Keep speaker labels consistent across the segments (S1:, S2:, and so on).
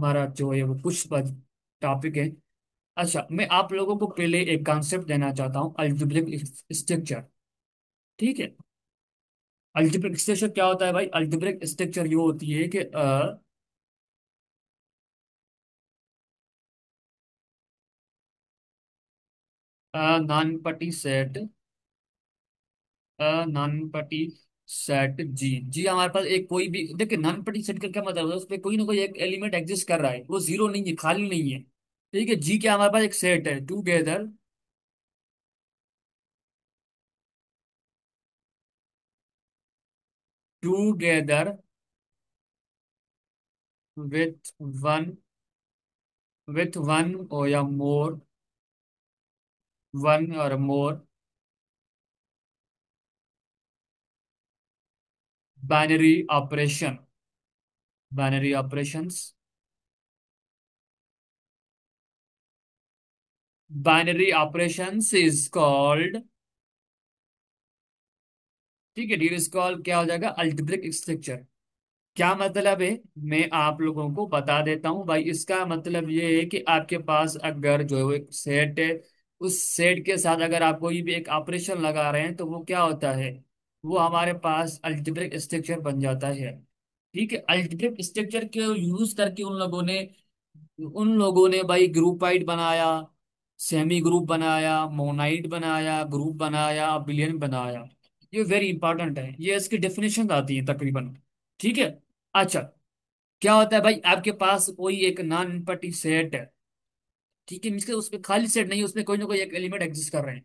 S1: हमारा जो है वो कुछ टॉपिक है। अच्छा, मैं आप लोगों को पहले एक कॉन्सेप्ट देना चाहता हूँ, अल्जेब्रिक स्ट्रक्चर। ठीक है। अल्जेब्रिक स्ट्रक्चर क्या होता है भाई? अल्जेब्रिक स्ट्रक्चर ये होती है कि नॉन पटी सेट, नॉन पटी सेट जी। जी हमारे पास एक कोई भी, देखिए नॉन पटी सेट का क्या मतलब है, उसमें कोई ना कोई एक एलिमेंट एग्जिस्ट कर रहा है, वो जीरो नहीं है, खाली नहीं है। ठीक है। जी क्या हमारे पास एक सेट है, टूगेदर टूगेदर विथ वन और या मोर, वन और more binary operation, binary operations, binary operations is called, ठीक है, डियर, इज कॉल्ड क्या हो जाएगा? Algebraic structure. क्या मतलब है? मैं आप लोगों को बता देता हूँ भाई। इसका मतलब ये है कि आपके पास अगर जो है वो एक सेट है, उस सेट के साथ अगर आप कोई भी एक ऑपरेशन लगा रहे हैं तो वो क्या होता है, वो हमारे पास अल्जेब्रिक स्ट्रक्चर बन जाता है। ठीक है। अल्जेब्रिक स्ट्रक्चर के यूज करके उन लोगों ने भाई ग्रुपाइड बनाया, सेमी ग्रुप बनाया, मोनाइड बनाया, ग्रुप बनाया, बिलियन बनाया। ये वेरी इंपॉर्टेंट है, ये इसकी डेफिनेशन आती है तकरीबन। ठीक है। अच्छा, क्या होता है भाई, आपके पास कोई एक नॉन एम्पटी सेट है। ठीक है, मीन्स के उसमें खाली सेट नहीं है, उसमें कोई ना कोई एक एलिमेंट एग्जिस्ट कर रहे हैं।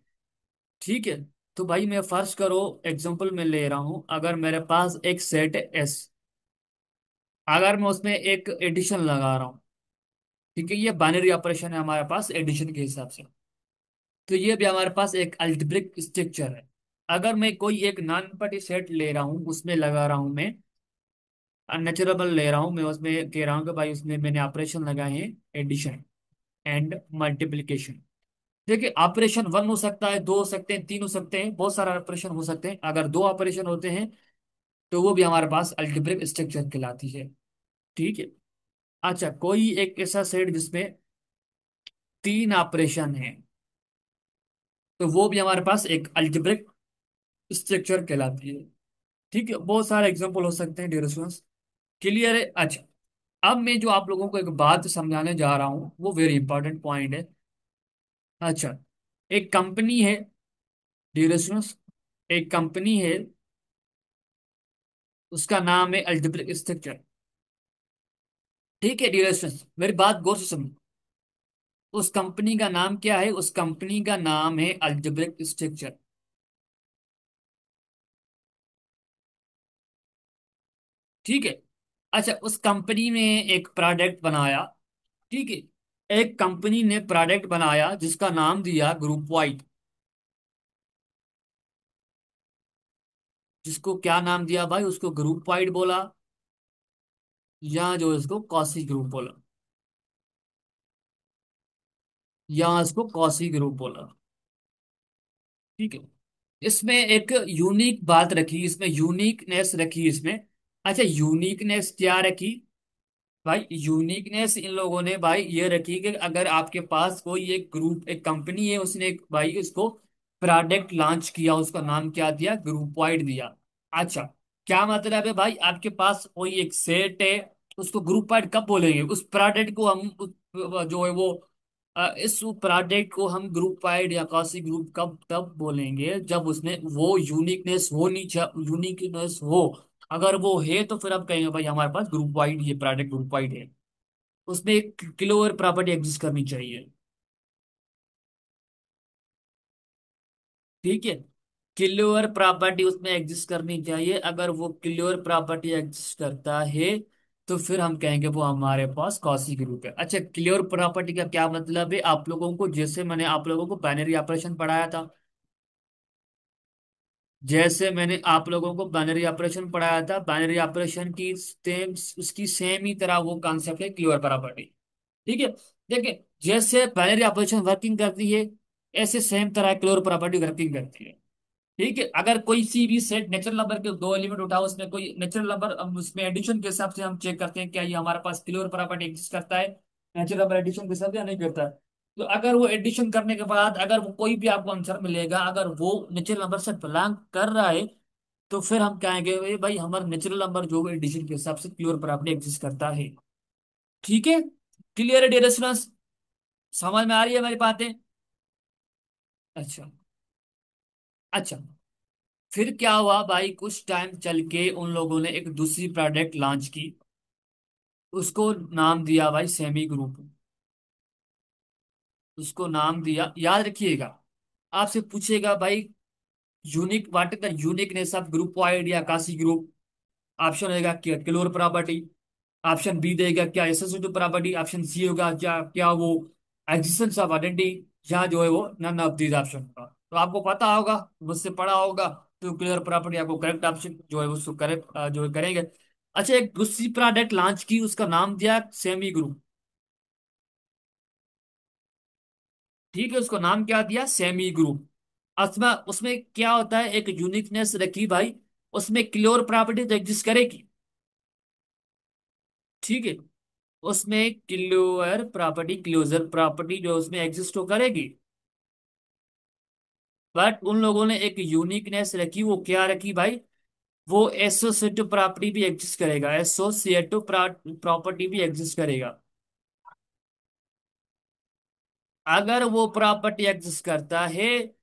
S1: ठीक है। तो भाई मैं फर्स्ट करो एग्जांपल में ले रहा हूं, अगर मेरे पास एक सेट है एस, अगर मैं उसमें एक एडिशन लगा रहा हूँ, ठीक है, ये बाइनरी ऑपरेशन है हमारे पास एडिशन के हिसाब से, तो ये भी हमारे पास एक अल्जेब्रिक स्ट्रक्चर है। अगर मैं कोई एक नॉन एम्पटी सेट ले रहा हूँ, उसमें लगा रहा हूं मैं अननेचुरेबल ले रहा हूँ, मैं उसमें कह रहा हूँ कि भाई उसमें मैंने ऑपरेशन लगाए हैं, एडिशन एंड मल्टीप्लिकेशन। देखिए ऑपरेशन वन हो सकता है, दो हो सकते हैं, तीन हो सकते हैं, बहुत सारा ऑपरेशन हो सकते हैं। अगर दो ऑपरेशन होते हैं तो वो भी हमारे पास अल्जेब्रिक स्ट्रक्चर कहलाती है। ठीक है। अच्छा, कोई एक ऐसा सेट जिसमें तीन ऑपरेशन है, तो वो भी हमारे पास एक अल्जेब्रिक स्ट्रक्चर कहलाती है। ठीक है। बहुत सारे एग्जांपल हो सकते हैं डियर स्टूडेंट्स। क्लियर है? अच्छा, अब मैं जो आप लोगों को एक बात समझाने जा रहा हूँ वो वेरी इंपॉर्टेंट पॉइंट है। अच्छा, एक कंपनी है डियर स्टूडेंट्स, एक कंपनी है, उसका नाम है अल्जेब्रिक स्ट्रक्चर। ठीक है डियर स्टूडेंट्स, मेरी बात गौर से सुनो। उस कंपनी का नाम क्या है? उस कंपनी का नाम है अल्जेब्रिक स्ट्रक्चर। ठीक है। अच्छा, उस कंपनी ने एक प्रोडक्ट बनाया। ठीक है। एक कंपनी ने प्रोडक्ट बनाया जिसका नाम दिया ग्रुप वाइड, जिसको क्या नाम दिया भाई? उसको ग्रुप वाइड बोला, या जो इसको कॉसी ग्रुप बोला, या इसको कॉसी ग्रुप बोला। ठीक है। इसमें एक यूनिक बात रखी, इसमें यूनिकनेस रखी इसमें। अच्छा, यूनिकनेस क्या रखी भाई? यूनिकनेस इन लोगों ने भाई ये रखी कि अगर आपके पास कोई एक ग्रुप, एक कंपनी है, उसने एक भाई इसको प्रोडक्ट लॉन्च किया, उसका नाम क्या दिया? ग्रुप वाइड दिया। अच्छा, क्या मतलब है भाई? आपके पास कोई एक सेट है, उसको ग्रुप वाइड कब बोलेंगे? उस प्रोडक्ट को हम जो है वो इस प्रोडक्ट को हम ग्रुप वाइड या कॉसी ग्रुप कब तब बोलेंगे जब उसमें वो यूनिकनेस हो, नहीं यूनिकनेस हो। अगर वो है तो फिर आप कहेंगे भाई हमारे पास ग्रुप वाइड, ये प्रोडक्ट ग्रुप वाइड है। उसमें एक क्लोवर प्रॉपर्टी एग्जिस्ट करनी चाहिए। ठीक है। क्लोवर प्रॉपर्टी उसमें एग्जिस्ट करनी चाहिए। अगर वो क्लोवर प्रॉपर्टी एग्जिस्ट करता है तो फिर हम कहेंगे वो हमारे पास कॉसी ग्रुप है। अच्छा, क्लियर प्रॉपर्टी का क्या मतलब है? आप लोगों को, जैसे मैंने आप लोगों को बाइनरी ऑपरेशन पढ़ाया था, जैसे मैंने आप लोगों को बाइनरी ऑपरेशन पढ़ाया था, बाइनरी ऑपरेशन की सेम, उसकी सेम ही तरह वो कॉन्सेप्ट है क्लियर प्रॉपर्टी। ठीक है। देखिए, जैसे बाइनरी ऑपरेशन वर्किंग करती है, ऐसे सेम तरह क्लियर प्रॉपर्टी वर्किंग करती है। ठीक है, अगर कोई सी भी सेट नेचुरल नंबर के दो एलिमेंट उठाओ, उसमें कोई नेचुरल नंबर, हम उसमें एडिशन के हिसाब से हम चेक करते हैं क्या ये हमारे पास क्लियर प्रॉपर्टी एग्जिस्ट करता है नेचुरल नंबर एडिशन के साथ या नहीं करता है। तो अगर वो एडिशन करने के बाद अगर वो कोई भी आपको आंसर मिलेगा, अगर वो नेचुरल नंबर से बिलोंग कर रहा है, तो फिर हम कहेंगे भाई हमारा नेचुरल नंबर जो एडिशन के हिसाब से क्लियर प्रॉपर्टी एग्जिस्ट करता है। ठीक है, क्लियर है रेस्टोरेंट? समझ में आ रही है मेरी बातें? अच्छा। अच्छा, फिर क्या हुआ भाई, कुछ टाइम चल के उन लोगों ने एक दूसरी प्रोडक्ट लॉन्च की। उसको नाम दिया भाई सेमी ग्रुप। उसको नाम दिया, याद रखिएगा, आपसे पूछेगा भाई unique what is the uniqueness of group wide या काशी ग्रुप। ऑप्शन होगा क्या क्लोर प्रॉपर्टी, ऑप्शन बी देगा क्या एसोसिएटिव प्रॉपर्टी, ऑप्शन सी होगा क्या क्या वो एग्जिस्टेंस ऑफ आइडेंटिटी, या जो है वो नन ऑफ दीज ऑप्शन होगा। तो आपको पता होगा, मुझसे पढ़ा होगा, तो क्लियर प्रॉपर्टी आपको करेक्ट ऑप्शन जो है उसको करेक्ट जो है करेंगे। अच्छा, एक दूसरी प्रोडक्ट लॉन्च की, उसका नाम दिया सेमी ग्रुप। ठीक है, उसको नाम क्या दिया, सेमी ग्रुप। उसमें उसमें क्या होता है, एक यूनिकनेस रखी भाई, उसमें क्लियर प्रॉपर्टी तो एग्जिस्ट करेगी। ठीक है, उसमें क्लियर प्रॉपर्टी क्लोजर प्रॉपर्टी जो उसमें एग्जिस्ट तो करेगी, बट उन लोगों ने एक यूनिकनेस रखी, वो क्या रखी भाई, वो एसोसिएटिव प्रॉपर्टी भी एग्जिस्ट करेगा, एसोसिएटिव प्रॉपर्टी भी एग्जिस्ट करेगा। अगर वो प्रॉपर्टी एग्जिस्ट करता है,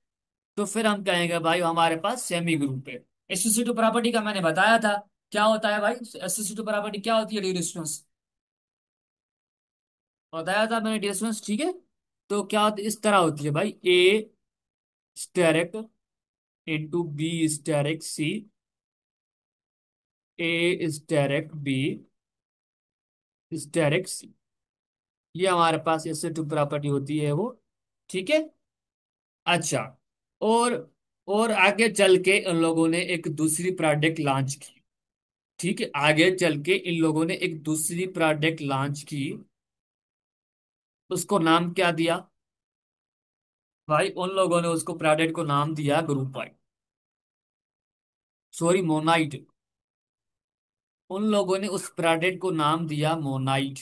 S1: तो फिर हम कहेंगे भाई हमारे पास सेमी ग्रुप है। एसोसिएटिव प्रॉपर्टी का मैंने बताया था क्या होता है भाई, एसोसिएटिव प्रॉपर्टी क्या होती है डिस्टेंस, बताया था मैंने डिस्टेंस। ठीक है, तो क्या होती इस तरह होती है भाई, a steric into B asterisk C, A asterisk b asterisk सी, ये हमारे पास इससे टू प्रॉपर्टी होती है वो। ठीक है। अच्छा, और और आगे चल के इन लोगों ने एक दूसरी प्रोडक्ट लॉन्च की। ठीक है, आगे चल के इन लोगों ने एक दूसरी प्रोडक्ट लॉन्च की, उसको नाम क्या दिया भाई, उन लोगों ने उसको प्रोडक्ट को नाम दिया ग्रुप वाइड, सॉरी मोनाइट। उन लोगों ने उस प्रोडक्ट को नाम दिया मोनाइट।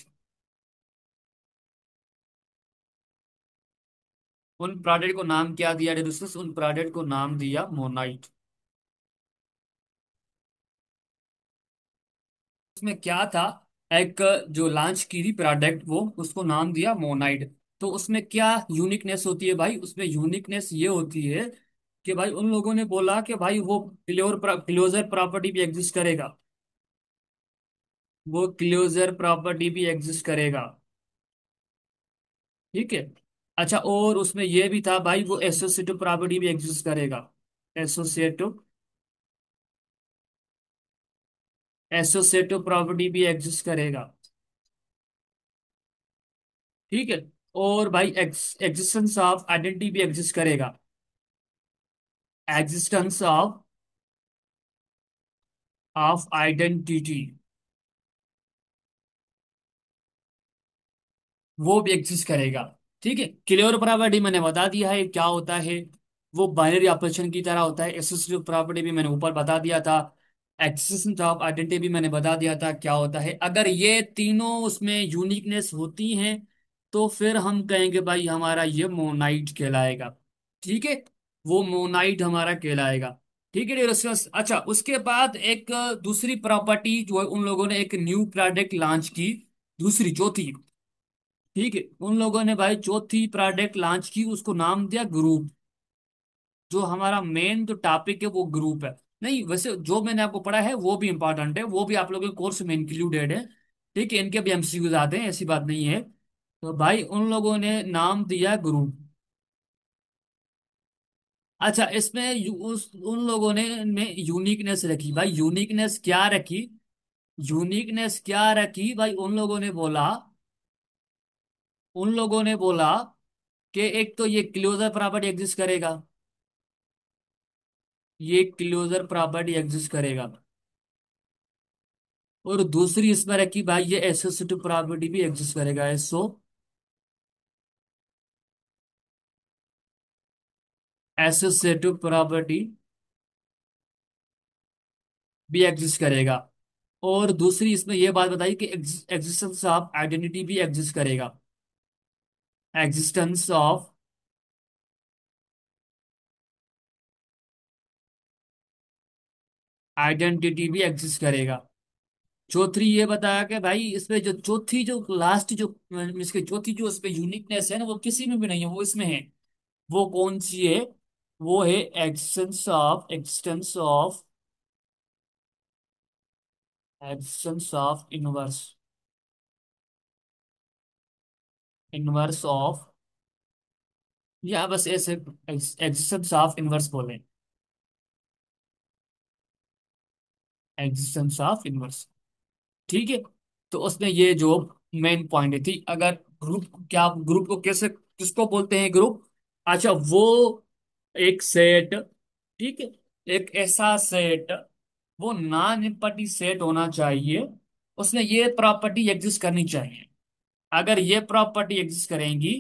S1: उन प्रोडक्ट को नाम क्या दिया दोस्तों, उन प्रोडक्ट को नाम दिया मोनाइट। उसमें क्या था, एक जो लॉन्च की थी प्रोडक्ट वो उसको नाम दिया मोनाइट। तो उसमें क्या यूनिकनेस होती है भाई, उसमें यूनिकनेस ये होती है कि भाई उन लोगों ने बोला कि भाई वो क्लोजर प्रॉपर्टी भी एग्जिस्ट करेगा, वो क्लोजर प्रॉपर्टी भी एग्जिस्ट करेगा। ठीक है। अच्छा, और उसमें ये भी था भाई वो एसोसिएटिव प्रॉपर्टी भी एग्जिस्ट करेगा, एसोसिएटिव एसोसिएटिव प्रॉपर्टी भी एग्जिस्ट करेगा। ठीक है, और भाई एग्जिस्टेंस ऑफ आइडेंटिटी भी एग्जिस्ट करेगा, एग्जिस्टेंस ऑफ आइडेंटिटी वो भी एग्जिस्ट करेगा। ठीक है, क्लियर प्रॉपर्टी मैंने बता दिया है क्या होता है, वो बाइनरी ऑपरेशन की तरह होता है। एसोसिएटिव प्रॉपर्टी भी मैंने ऊपर बता दिया था, एक्सिस्टेंस ऑफ आइडेंटिटी भी मैंने बता दिया था क्या होता है। अगर ये तीनों उसमें यूनिकनेस होती हैं, तो फिर हम कहेंगे भाई हमारा ये मोनाइट कहलाएगा। ठीक है, वो मोनाइट हमारा कहलाएगा। ठीक है डिस्कस। अच्छा, उसके बाद एक दूसरी प्रॉपर्टी जो है, उन लोगों ने एक न्यू प्रोडक्ट लॉन्च की, दूसरी चौथी। ठीक है, उन लोगों ने भाई चौथी प्रोडक्ट लॉन्च की, उसको नाम दिया ग्रुप। जो हमारा मेन जो टॉपिक है वो ग्रुप है। नहीं, वैसे जो मैंने आपको पढ़ा है वो भी इंपॉर्टेंट है, वो भी आप लोगों के कोर्स में इंक्लूडेड है। ठीक है, इनके भी एमसीक्यूज आते हैं, ऐसी बात नहीं है। तो भाई उन लोगों ने नाम दिया ग्रुप। अच्छा, इसमें उन लोगों ने यूनिकनेस रखी भाई, यूनिकनेस क्या रखी, यूनिकनेस क्या रखी भाई, उन लोगों ने बोला कि एक तो ये क्लोजर प्रॉपर्टी एग्जिस्ट करेगा, ये क्लोजर प्रॉपर्टी एग्जिस्ट करेगा, और दूसरी इसमें रखी भाई ये एसोसिएटिव प्रॉपर्टी भी एग्जिस्ट करेगा, एसोसिएटिव प्रॉपर्टी भी एग्जिस्ट करेगा। और दूसरी इसमें यह बात बताई कि एग्जिस्टेंस ऑफ आइडेंटिटी भी एग्जिस्ट करेगा। एग्जिस्टेंस ऑफ आइडेंटिटी भी एग्जिस्ट करेगा। चौथी ये बताया कि भाई इसमें जो चौथी जो लास्ट जो इसके चौथी जो इसमें यूनिकनेस है ना, वो किसी में भी नहीं है, वो इसमें है। वो कौन सी है? वो है एग्जिस्टेंस ऑफ इनवर्स ऑफ, या बस ऐसे एग्जिस्टेंस ऑफ इनवर्स बोले, एग्जिस्टेंस ऑफ इनवर्स। ठीक है। तो उसमें ये जो मेन पॉइंट थी, अगर ग्रुप, क्या ग्रुप को कैसे, किसको बोलते हैं ग्रुप? अच्छा, वो एक सेट, ठीक है, एक ऐसा सेट, वो नॉन एम्पटी सेट होना चाहिए, उसमें ये प्रॉपर्टी एग्जिस्ट करनी चाहिए। अगर ये प्रॉपर्टी एग्जिस्ट करेंगी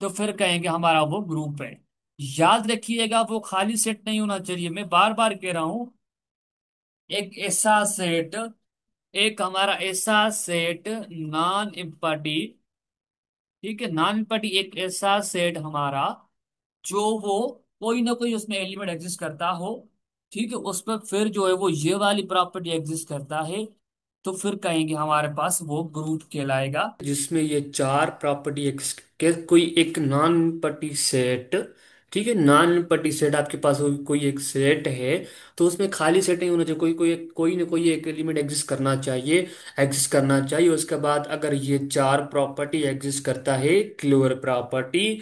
S1: तो फिर कहेंगे हमारा वो ग्रुप है। याद रखिएगा, वो खाली सेट नहीं होना चाहिए, मैं बार बार कह रहा हूं। एक ऐसा सेट, एक हमारा ऐसा सेट नॉन एम्पटी, ठीक है, नॉन एम्पटी एक ऐसा सेट हमारा जो वो कोई ना कोई उसमें एलिमेंट एग्जिस्ट करता हो, ठीक है, उस पर फिर जो है वो ये वाली प्रॉपर्टी एग्जिस्ट करता है, तो फिर कहेंगे हमारे पास वो ग्रुप कहलाएगा, जिसमें ये चार प्रॉपर्टी एग्जिस्ट के कोई एक नॉन पटी सेट। ठीक है, नॉन पटी सेट आपके पास कोई एक सेट है, तो उसमें खाली सेट नहीं होना चाहिए, कोई ना कोई एक एलिमेंट एग्जिस्ट करना चाहिए, एग्जिस्ट करना चाहिए। उसके बाद अगर ये चार प्रॉपर्टी एग्जिस्ट करता है, क्लोर प्रॉपर्टी।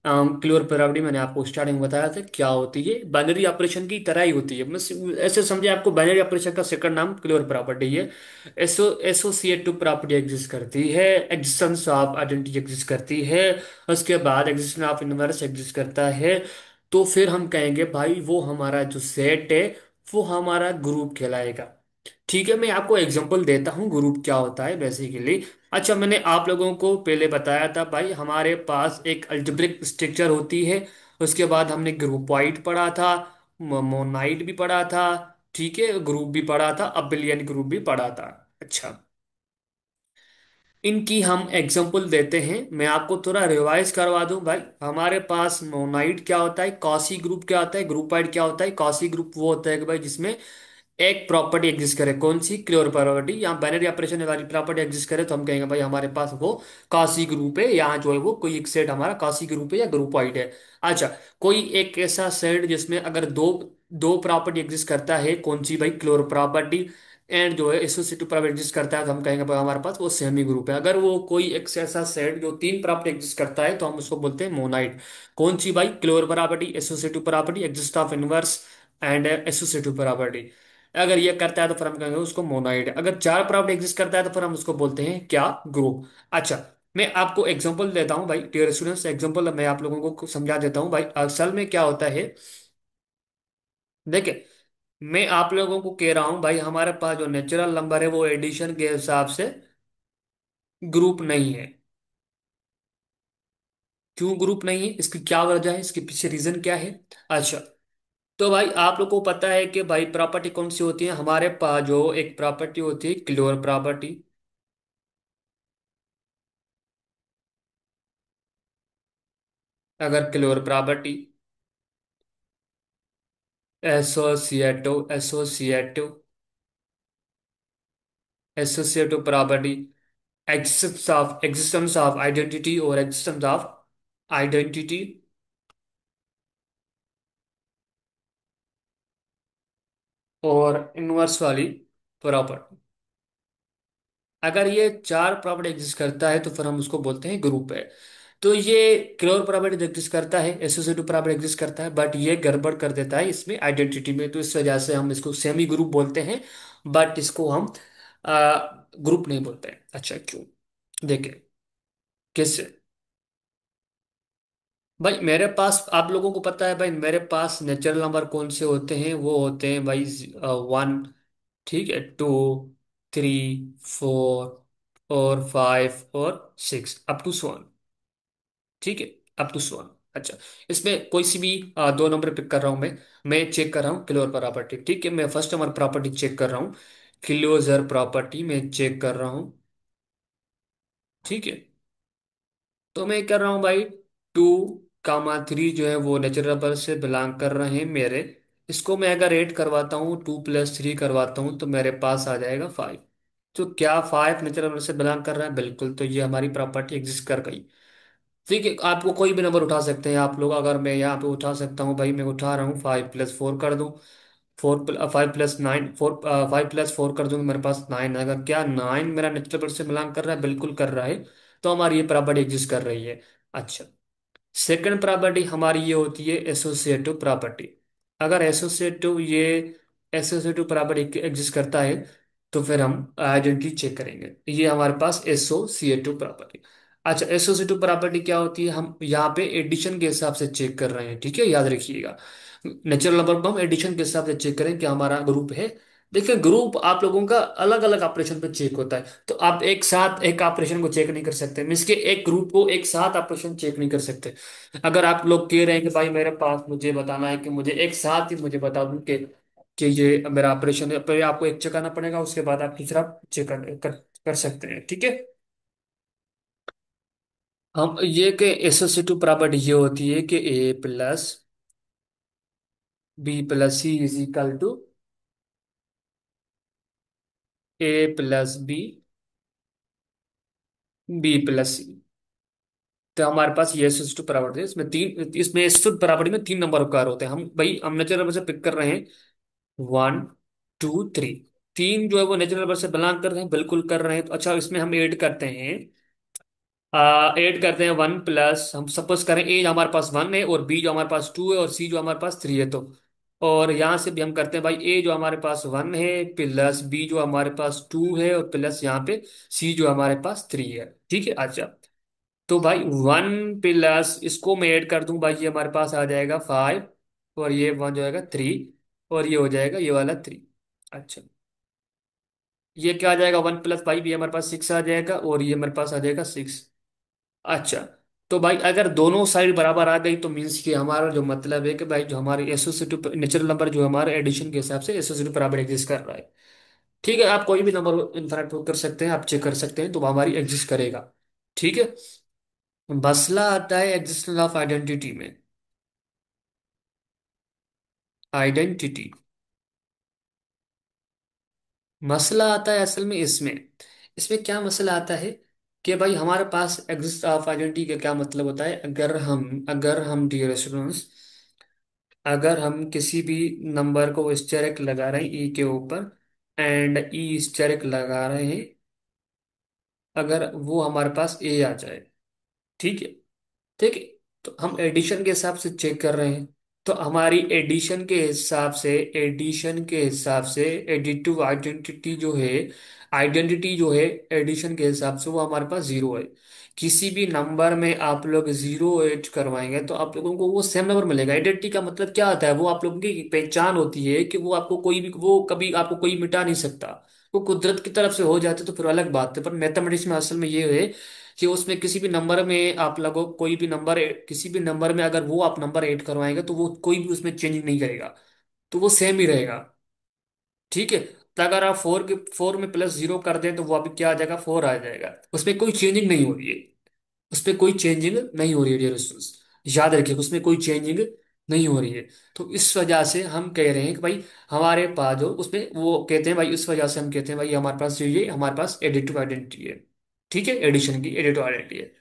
S1: क्लोर प्रॉपर्टी मैंने आपको स्टार्टिंग में बताया था क्या होती है, बाइनरी ऑपरेशन की तरह ही होती है, बस ऐसे समझे, आपको बाइनरी ऑपरेशन का सेकंड नाम क्लोर प्रॉपर्टी है। एसोसिएटिव प्रॉपर्टी एग्जिस्ट करती है, एग्जिस्टेंस ऑफ आइडेंटिटी एग्जिस्ट करती है, उसके बाद एग्जिस्टेंस ऑफ इनवर्स एग्जिस्ट करता है। तो फिर हम कहेंगे भाई वो हमारा जो सेट है वो हमारा ग्रुप कहलाएगा। ठीक है, मैं आपको एग्जांपल देता हूँ ग्रुप क्या होता है बेसिकली। अच्छा, मैंने आप लोगों को पहले बताया था भाई, हमारे पास एक अल्जेब्रिक स्ट्रक्चर होती है, उसके बाद हमने ग्रुपॉइड पढ़ा था, मोनाइड भी पढ़ा था, ठीक है, ग्रुप भी पढ़ा था, अबेलियन ग्रुप भी पढ़ा था। अच्छा, इनकी हम एग्जांपल देते हैं, मैं आपको थोड़ा रिवाइज करवा दूं भाई। हमारे पास मोनाइड क्या होता है, कॉसी ग्रुप क्या होता है, ग्रुपाइड क्या होता है। कॉसी ग्रुप वो होता है कि भाई जिसमें एक प्रॉपर्टी एग्जिस्ट करे, कौन सी, क्लियर प्रॉपर्टी, यहाँ बाइनरी ऑपरेशन वाली प्रॉपर्टी एग्जिस्ट करे, तो हम कहेंगे भाई हमारे पास वो कॉसी ग्रुप है, यहाँ जो है वो कोई एक सेट हमारा कॉसी ग्रुप है या ग्रुपॉइड है। अच्छा, कोई एक ऐसा सेट जिसमें अगर दो दो प्रॉपर्टी एग्जिस्ट करता है, कौन सी भाई, क्लोर प्रॉपर्टी, एंड जो है एसोसिएटिव प्रॉपर्टी एग्जिस्ट करता है, तो हम कहेंगे भाई हमारे पास वो सेमी ग्रुप है। अगर वो कोई एक ऐसा सेट जो तीन प्रॉपर्टी एग्जिस्ट करता है, तो हम उसको बोलते हैं मोनाइड। कौन सी भाई, closure property, associative property, exist of inverse and associative property. अगर ये करता है तो फिर हम कहेंगे उसको मोनाइड। अगर चार प्रॉपर्टी एग्जिस्ट करता है तो फिर हम उसको बोलते हैं क्या, ग्रुप। अच्छा, मैं आपको एग्जांपल देता हूं भाई, डियर स्टूडेंट्स, एग्जांपल मैं आप लोगों को समझा देता हूं भाई, असल में क्या होता है। देखिए, मैं आप लोगों को कह रहा हूं भाई, हमारे पास जो नेचुरल नंबर है वो एडिशन के हिसाब से ग्रुप नहीं है। क्यों ग्रुप नहीं है, इसकी क्या वजह है, इसके पीछे रीजन क्या है? अच्छा, तो भाई आप लोग को पता है कि भाई प्रॉपर्टी कौन सी होती है, हमारे पास जो एक प्रॉपर्टी होती है क्लोर प्रॉपर्टी। अगर closure property, associative associative property, existence of identity और एग्जिस्टेंस ऑफ आइडेंटिटी, और इनवर्स वाली प्रॉपर्टी। अगर ये चार प्रॉपर्टी एग्जिस्ट करता है तो फिर हम उसको बोलते हैं ग्रुप है। तो ये क्लोर प्रॉपर्टी एग्जिस्ट करता है, एसोसिएटिव प्रॉपर्टी एग्जिस्ट करता है, बट ये गड़बड़ कर देता है इसमें आइडेंटिटी में, तो इस वजह से हम इसको सेमी ग्रुप बोलते हैं, बट इसको हम ग्रुप नहीं बोलते हैं। अच्छा, क्यों? देखिए, किस, भाई मेरे पास, आप लोगों को पता है भाई, मेरे पास नेचुरल नंबर कौन से होते हैं, वो होते हैं भाई वन, ठीक है, टू, थ्री, फोर और फाइव और सिक्स, अप टू 1। ठीक है, अप टू 1। अच्छा, इसमें कोई सी भी दो नंबर पिक कर रहा हूं मैं चेक कर रहा हूँ क्लोजर प्रॉपर्टी। ठीक है, मैं फर्स्ट नंबर प्रॉपर्टी चेक कर रहा हूँ, क्लोजर प्रॉपर्टी मैं चेक कर रहा हूँ। ठीक है, तो मैं कर रहा हूँ भाई, 2, 3 जो है वो नेचुरल नंबर से बिलोंग कर रहे हैं मेरे। इसको मैं अगर ऐड करवाता हूँ, 2 + 3 करवाता हूँ, तो मेरे पास आ जाएगा 5। तो क्या 5 नेचुरल नंबर से बिलोंग कर रहा है? बिल्कुल, तो ये हमारी प्रॉपर्टी एग्जिस्ट कर गई। ठीक है, आपको कोई भी नंबर उठा सकते हैं आप लोग। अगर मैं यहाँ पे उठा सकता हूँ भाई, मैं उठा रहा हूँ 5 + 4 कर दूँ, 5 + 9, 5 + 4 कर दूंगा, मेरे पास 9 आएगा। क्या 9 मेरा नेचुरल नंबर से बिलोंग कर रहा है? बिल्कुल कर रहा है। तो हमारी ये प्रॉपर्टी एग्जिस्ट कर रही है। अच्छा, सेकंड प्रॉपर्टी हमारी ये होती है एसोसिएटिव प्रॉपर्टी। अगर एसोसिएटिव प्रॉपर्टी एग्जिस्ट करता है, तो फिर हम आइडेंटिटी चेक करेंगे। ये हमारे पास एसोसिएटिव प्रॉपर्टी। अच्छा, एसोसिएटिव प्रॉपर्टी क्या होती है? हम यहाँ पे एडिशन के हिसाब से चेक कर रहे हैं। ठीक है, याद रखिएगा, नेचुरल नंबर को हम एडिशन के हिसाब से चेक करें कि हमारा ग्रुप है। देखिए, ग्रुप आप लोगों का अलग अलग ऑपरेशन पे चेक होता है, तो आप एक साथ एक ऑपरेशन को चेक नहीं कर सकते, मीन्स के एक ग्रुप को एक साथ ऑपरेशन चेक नहीं कर सकते। अगर आप लोग कह रहे हैं कि भाई मेरे पास मुझे बताना है कि मुझे एक साथ ही मुझे बता दूं कि ये मेरा ऑपरेशन है, पहले आपको एक चेक करना पड़ेगा, उसके बाद आप दूसरा चेक कर सकते हैं। ठीक है, हम ये कि एसोसिएटिव प्रॉपर्टी ये होती है कि A + B + C = A + B, B + C। तो हमारे पास ये एसोसिएटिव प्रॉपर्टी है। इसमें एसोसिएटिव प्रॉपर्टी में 3 नंबर उपकार होते हैं। हम नेचुरल नंबर से पिक कर रहे हैं, 1, 2, 3। तीन जो है वो नेचुरल नंबर से बिलोंग कर रहे हैं, बिल्कुल कर रहे हैं। तो अच्छा, इसमें हम ऐड करते हैं 1 + हम सपोज करें ए जो हमारे पास 1 है, और बी जो हमारे पास 2 है, और सी जो हमारे पास 3 है। तो और यहाँ से भी हम करते हैं भाई, ए जो हमारे पास 1 है, प्लस बी जो हमारे पास 2 है, और प्लस यहाँ पे सी जो हमारे पास 3 है। ठीक है, अच्छा, तो भाई 1 + इसको मैं ऐड कर दूं भाई, ये हमारे पास आ जाएगा 5, और ये 1 जो आएगा 3, और ये हो जाएगा ये वाला 3। अच्छा, ये क्या आ जाएगा? 1 + 5, ये हमारे पास 6 आ जाएगा, और ये हमारे पास आ जाएगा 6। अच्छा, तो भाई अगर दोनों साइड बराबर आ गई, तो मीन्स कि हमारा जो मतलब है कि भाई जो हमारे एसोसिएटिव नेचुरल नंबर जो हमारे एडिशन के हिसाब से एसोसिएटिव बराबर एग्जिस्ट कर रहा है। ठीक है, आप कोई भी नंबर इनफैक्ट कर सकते हैं, आप चेक कर सकते हैं, तो वो हमारी एग्जिस्ट करेगा। ठीक है, मसला आता है एग्जिस्टेंस ऑफ आइडेंटिटी में। आइडेंटिटी, मसला आता है असल में इसमें। इसमें क्या मसला आता है कि भाई हमारे पास एग्जिस्ट ऑफ आइडेंटिटी का क्या मतलब होता है? अगर हम डियर स्टूडेंट्स, अगर हम किसी भी नंबर को स्टेरिक लगा रहे हैं ई के ऊपर, एंड ई स्टेरिक लगा रहे हैं, अगर वो हमारे पास ए आ जाए, ठीक है, ठीक है, तो हम एडिशन के हिसाब से चेक कर रहे हैं। तो हमारी एडिशन के हिसाब से एडिटिव आइडेंटिटी जो है एडिशन के हिसाब से वो हमारे पास 0 है। किसी भी नंबर में आप लोग 0 ऐड करवाएंगे, तो आप लोगों को वो सेम नंबर मिलेगा। आइडेंटिटी का मतलब क्या होता है? वो आप लोगों की पहचान होती है कि वो आपको कोई भी, वो कभी आपको कोई मिटा नहीं सकता। वो कुदरत की तरफ से हो जाते तो फिर अलग बात है, पर मैथमेटिक्स में असल में ये है कि उसमें किसी भी नंबर में आप लोगों कोई भी नंबर, किसी भी नंबर में अगर वो आप नंबर ऐड करवाएंगे, तो वो कोई भी उसमें चेंज नहीं करेगा, तो वो सेम ही रहेगा। ठीक है, तो अगर आप 4 में +0 कर दें, तो वो अभी क्या आ जाएगा? 4 आ जाएगा। उसमें कोई चेंजिंग नहीं हो रही है, उसमें कोई चेंजिंग नहीं हो रही है डियर स्टूडेंट्स, याद रखिए, उसमें कोई चेंजिंग नहीं हो रही है। तो इस वजह से हम कह रहे हैं कि भाई हमारे पास जो उसमें वो कहते हैं भाई, इस वजह से हम कहते हैं भाई हमारे पास ये हमारे पास एडिटिव आइडेंटिटी है। ठीक है, एडिशन की एडिटिव आइडेंटिटी है।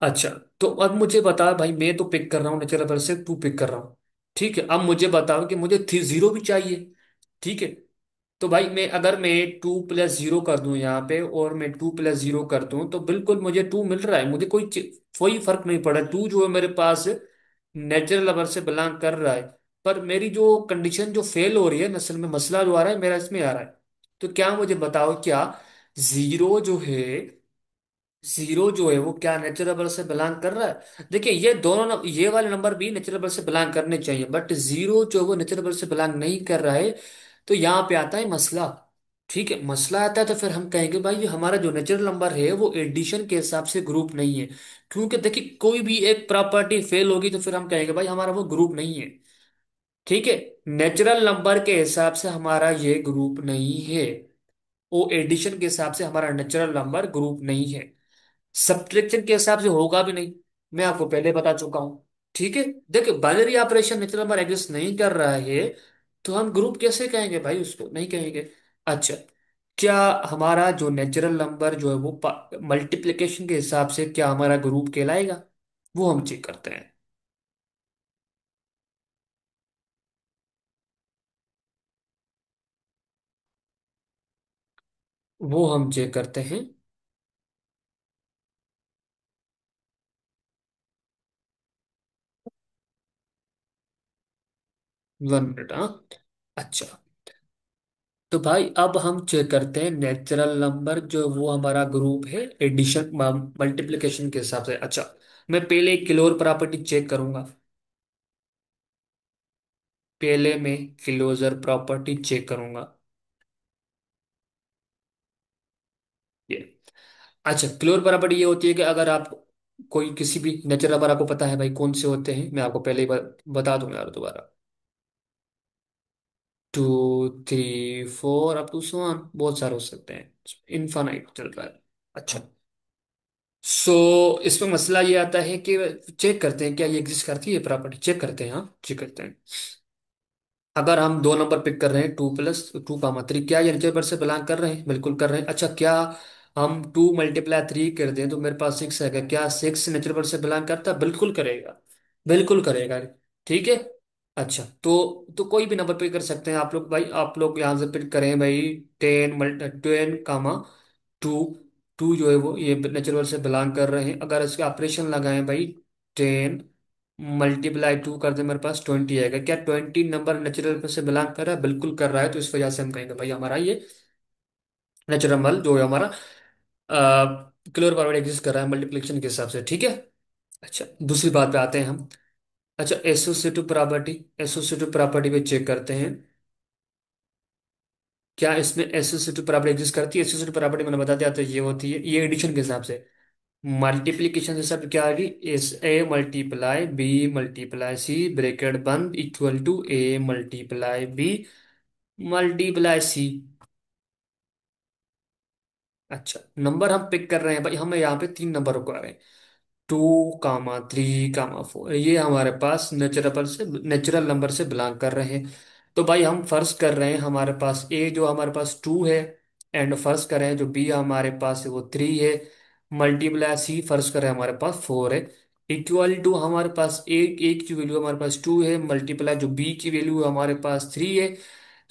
S1: अच्छा, तो अब मुझे बता भाई, मैं तो पिक कर रहा हूँ नेचुरल नंबर से 2 पिक कर रहा हूँ। ठीक है, अब मुझे बताओ कि मुझे 0 भी चाहिए। ठीक है, तो भाई मैं 2 + 0 कर दूं यहाँ पे, और मैं 2 + 0 कर दूं, तो बिल्कुल मुझे 2 मिल रहा है। मुझे कोई फर्क नहीं पड़ा। 2 जो है मेरे पास नेचुरल नंबर से बिलोंग कर रहा है। पर मेरी जो कंडीशन जो फेल हो रही है, असल में मसला जो आ रहा है मेरा इसमें आ रहा है। तो क्या मुझे बताओ, क्या जीरो जो है जीरो जो है वो क्या नेचुरल नंबर से बिलोंग कर रहा है? देखिए, ये दोनों ये वाले नंबर भी नेचुरल नंबर से बिलोंग करने चाहिए, बट जीरो जो है वो नेचुरल नंबर से बिलोंग नहीं कर रहा है। तो यहाँ पे आता है मसला। ठीक है, मसला आता है तो फिर हम कहेंगे भाई ये हमारा जो नेचुरल नंबर है वो एडिशन के हिसाब से ग्रुप नहीं है। क्योंकि देखिए कोई भी एक प्रॉपर्टी फेल होगी तो फिर हम कहेंगे भाई हमारा वो ग्रुप नहीं है। ठीक है, नेचुरल नंबर के हिसाब से हमारा ये ग्रुप नहीं है। वो एडिशन के हिसाब से हमारा नेचुरल नंबर ग्रुप नहीं है। सब्ट्रैक्शन के हिसाब से होगा भी नहीं, मैं आपको पहले बता चुका हूं। ठीक है, देखिए binary operation natural number exist नहीं कर रहा है तो हम ग्रुप कैसे कहेंगे भाई, उसको नहीं कहेंगे। अच्छा, क्या हमारा जो नेचुरल नंबर जो है वो मल्टीप्लिकेशन के हिसाब से क्या हमारा ग्रुप कहलाएगा, वो हम चेक करते हैं। वो हम चेक करते हैं। 1 मिनट, हाँ। अच्छा, तो भाई अब हम चेक करते हैं नेचुरल नंबर जो वो हमारा ग्रुप है एडिशन मल्टीप्लिकेशन के हिसाब से। अच्छा, मैं पहले क्लोर प्रॉपर्टी चेक करूंगा। पहले मैं क्लोजर प्रॉपर्टी चेक करूंगा। ये, अच्छा, क्लोर प्रॉपर्टी ये होती है कि अगर आप कोई किसी भी नेचुरल नंबर, आपको पता है भाई कौन से होते हैं, मैं आपको पहले ही बता दूंगा यार दोबारा। 2 3 4 अप टू सो ऑन, बहुत सारे हो सकते हैं, इनफाइनाइट चल रहा है। अच्छा, सो इसमें मसला ये आता है कि चेक करते हैं क्या ये एग्जिस्ट करती है प्रॉपर्टी, चेक करते हैं, हाँ चेक करते हैं। अगर हम 2 नंबर पिक कर रहे हैं 2+2, क्या ये नेचुरल नंबर से बिलोंग कर रहे हैं, बिल्कुल कर रहे हैं। अच्छा, क्या हम 2 × 3 कर दें तो मेरे पास 6 आएगा, क्या 6 नेचुरल नंबर से बिलोंग करता है, बिल्कुल करेगा, बिल्कुल करेगा। ठीक है। अच्छा, तो कोई भी नंबर पिक कर सकते हैं आप लोग भाई, आप लोग यहाँ से पिक करें भाई 10 टू जो है वो ये नेचुरल से बिलोंग कर रहे हैं। अगर इसके ऑपरेशन लगाएं भाई, 10 × 2 कर दे, मेरे पास 20 आएगा। क्या 20 नंबर नेचुरल से बिलोंग कर रहा है, बिल्कुल कर रहा है, तो इस वजह से हम कहेंगे भाई हमारा ये नेचुरल नंबर जो है हमारा क्लोर फॉरवर्ड एग्जिस्ट कर रहा है मल्टीप्लिकेशन के हिसाब से। ठीक है। अच्छा, दूसरी बात पे आते हैं हम। अच्छा, एसोसिएटिव प्रॉपर्टी पे चेक करते हैं, क्या इसमें एसोसिएटिव प्रॉपर्टी एग्जिस्ट करती है। एसोसिएटिव प्रॉपर्टी मैंने बता दिया, तो ये होती है ये एडिशन के हिसाब से। मल्टीप्लीकेशन से सब क्या आ गई, एस a multiply b multiply c bracket बंद equal to a multiply b multiply c. अच्छा, नंबर हम पिक कर रहे हैं भाई, हमें यहाँ पे 3 नंबर रुकवा रहे हैं, 2 3 4, ये हमारे पास नेचुरल नंबर से बिलोंग कर रहे हैं। तो भाई हम फर्ज कर रहे हैं हमारे पास ए जो हमारे पास 2 है, एंड फर्ज कर रहे हैं जो बी हमारे पास है वो 3 है, मल्टीप्लाई सी फर्ज कर रहे हैं हमारे पास 4 है, इक्वल टू हमारे पास एक एक की वैल्यू हमारे पास 2 है, मल्टीप्लाई जो बी की वैल्यू हमारे पास 3 है।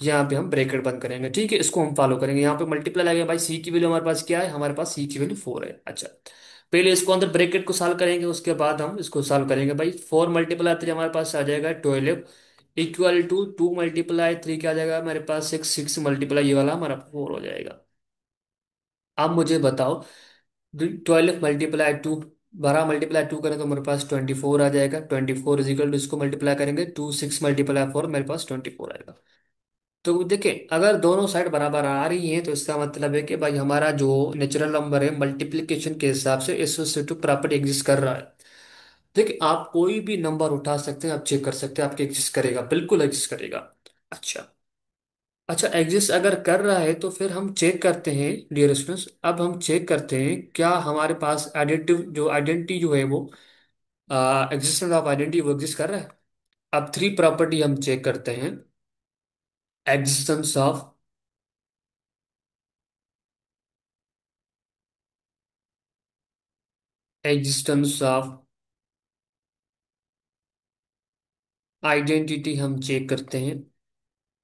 S1: यहाँ पे हम ब्रैकेट बंद करेंगे। ठीक है, इसको हम फॉलो करेंगे। यहाँ पे मल्टीप्लाई लगेगा भाई, सी की वैल्यू हमारे पास क्या है, हमारे पास सी की वैल्यू 4 है। अच्छा, पहले इसको अंदर ब्रैकेट को सॉल्व करेंगे, उसके बाद हम इसको सॉल्व करेंगे भाई। 4 × 3 हमारे पास आ जाएगा 12 इक्वल टू 2 × 3 क्या आ जाएगा हमारे पास 6, 6 मल्टीप्लाई ये वाला हमारा 4 हो जाएगा। अब मुझे बताओ, 12 × 2, 12 × 2 करें तो मेरे पास 24 आ जाएगा। 24 इजिकल टू इसको मल्टीप्लाई करेंगे 2 6 मल्टीप्लाई 4, मेरे पास 24 आएगा। तो देखिए अगर दोनों साइड बराबर आ रही हैं तो इसका मतलब है कि भाई हमारा जो नेचुरल नंबर है मल्टीप्लिकेशन के हिसाब से एसोसिएटिव प्रॉपर्टी एग्जिस्ट कर रहा है। देखिए आप कोई भी नंबर उठा सकते हैं, आप चेक कर सकते हैं आपके एग्जिस्ट करेगा, बिल्कुल एग्जिस्ट करेगा। अच्छा, अच्छा एग्जिस्ट अगर कर रहा है तो फिर हम चेक करते हैं डियर स्टूडेंट्स, अब हम चेक करते हैं क्या हमारे पास आइडेंटिटी जो है वो एग्जिस्टेंस ऑफ आइडेंटिटी वो एग्जिस्ट कर रहा है। अब 3 प्रॉपर्टी हम चेक करते हैं। Existence of existence of identity हम चेक करते हैं,